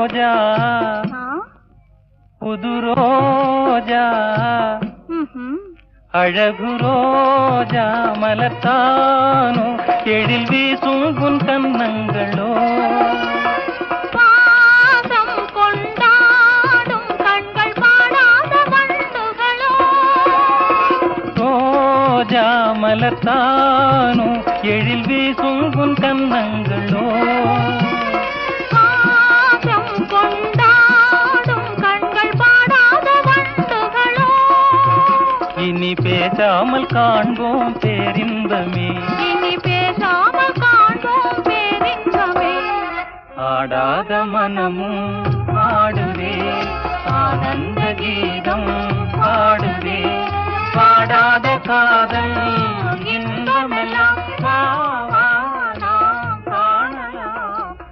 ரோஜா புது ரோஜா அழகு ரோஜா மலர்த்தானோ எழில் வீசும் உன் கன்னங்களோ பாசம் கொண்டாடும் கண்கள் பாடாத வண்டுகளோ ரோஜா மலர்த்தானோ எழில் வீசும் உன் கன்னங்களோ பாசம் கொண்டாடும் கண்கள் பாடாத வண்டுகளோ இனி பேசாமல் காண்போம் பேரின்பமே இனி பேசாமல் காண்போம் பேரின்பமே ஆடாத மனமும் பாடுவே ஆனந்த கீதம் பாடுவே பாடாத காதல் இன்பமெல்லாம்